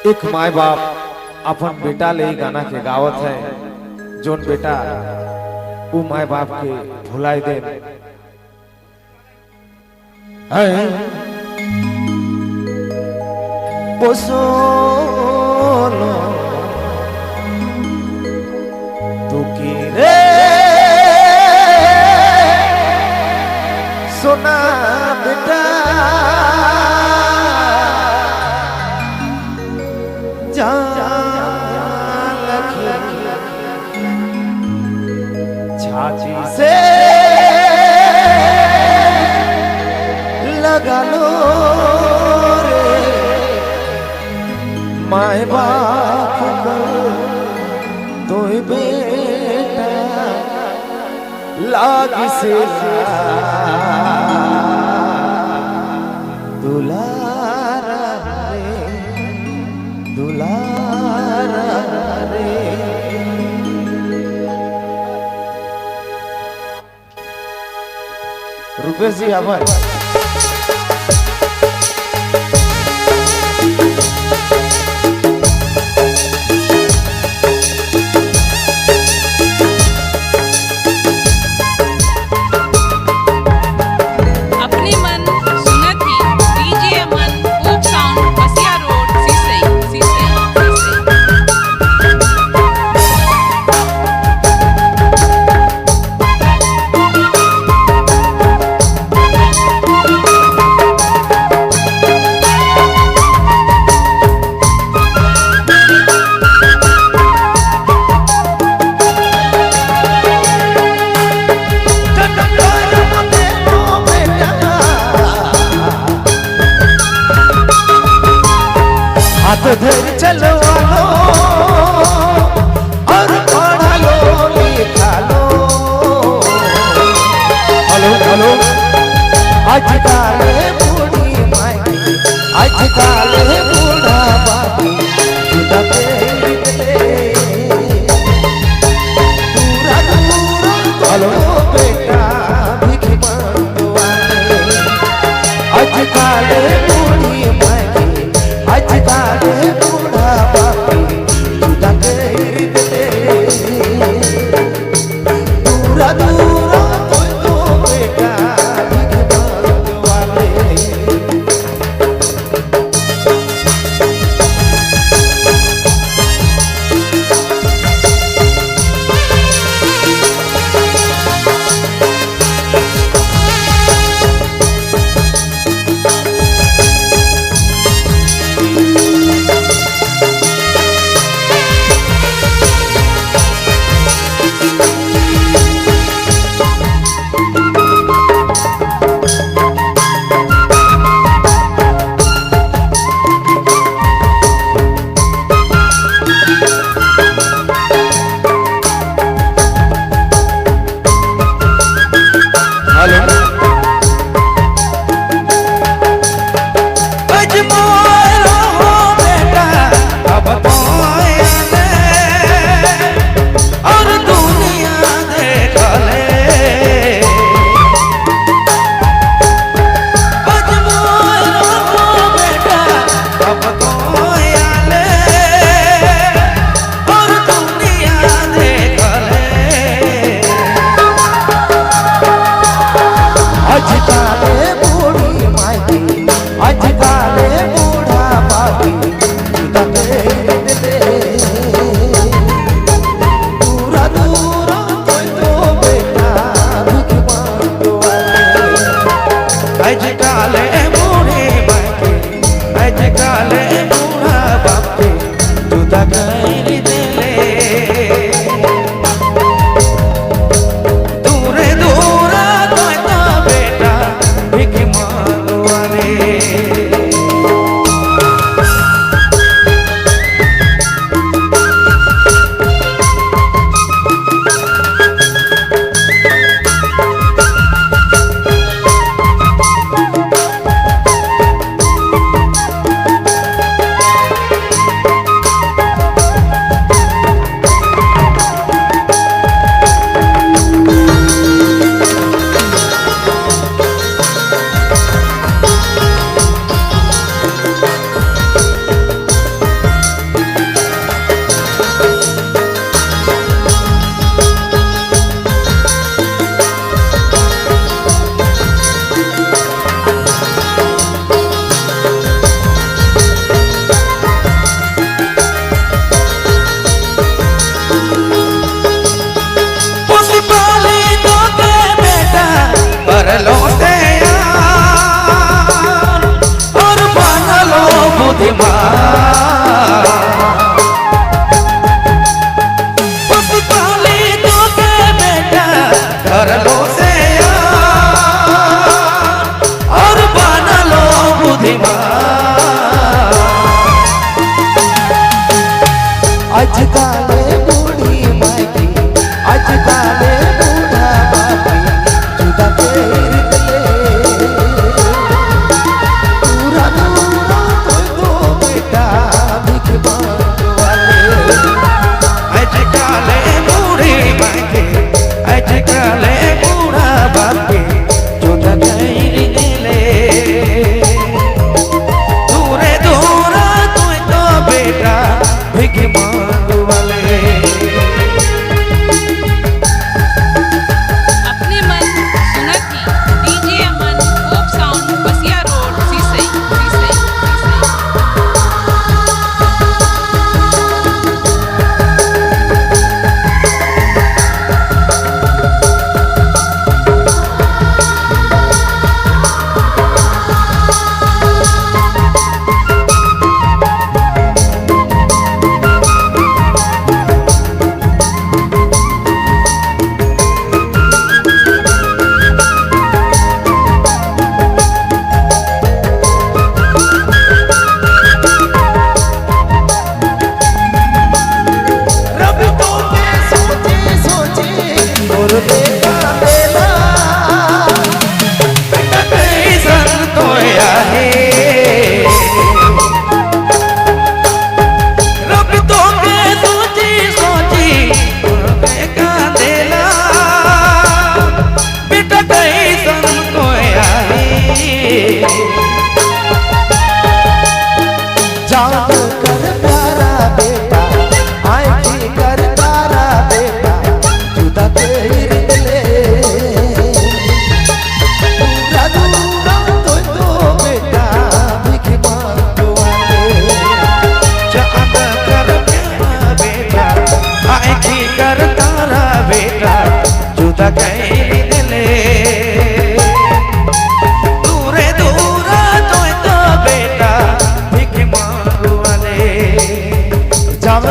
एक माय बाप अपन बेटा ले ही गाना के गावत है, जोन बेटा वो माय बाप के भुलाए दे पोसोलो तू की रे सोना बेटा छाती से लगा लो रे माय बाप तो बेटा लाग से दुलारा रे दुलारा रे। रुपेश जी आभार। हाथ धर चलवा लो और पढ़ा लो लिखा लो। हेलो हेलो आज काले बूढ़ी माई आज काले बूढ़ा बाबू जुदा दूरा दूरा हेलो बेटा भिख मंगवाने आज काले बूढ़ी माई आज काले बूढ़ा बापी जुदा कर दे दूरा दूरा तो बेटा भिख मंगवाले। बस पाले तो के बेटा कर लो से और बना लो बुद्धिमान। आजकाले बूढ़ी मायकी आजकाले बूढ़ा बापी जुदा तेरे पूरा दूरा तो बेटा भिख मांग वाले। आजकाले बूढ़ी मायके आजकाले बूढ़ा बापे जुदा तेरे दिले दूरे दूरा तो बेटा भिख मांग वाले। अपने मन सुना की डीजे अमन होप साउंड बसिया रोड सीसई सीसई रब तो के सोचे सोचे और बेटा बेला बेटा कैसन तो आहे रब तो के सोची सोची का देला बेटा कैसन तो आहे जान कर प्यारा बेटा आँखी कर तारा बेटा जुदा तेरे दिले दूरा दूरा तो बेटा भिख मांग वाले। चांद कर प्यारा बेटा आँखी कर तारा बेटा जुदा कैली दिले दूरे दूरा तो बेटा भिख मांग वाले। जान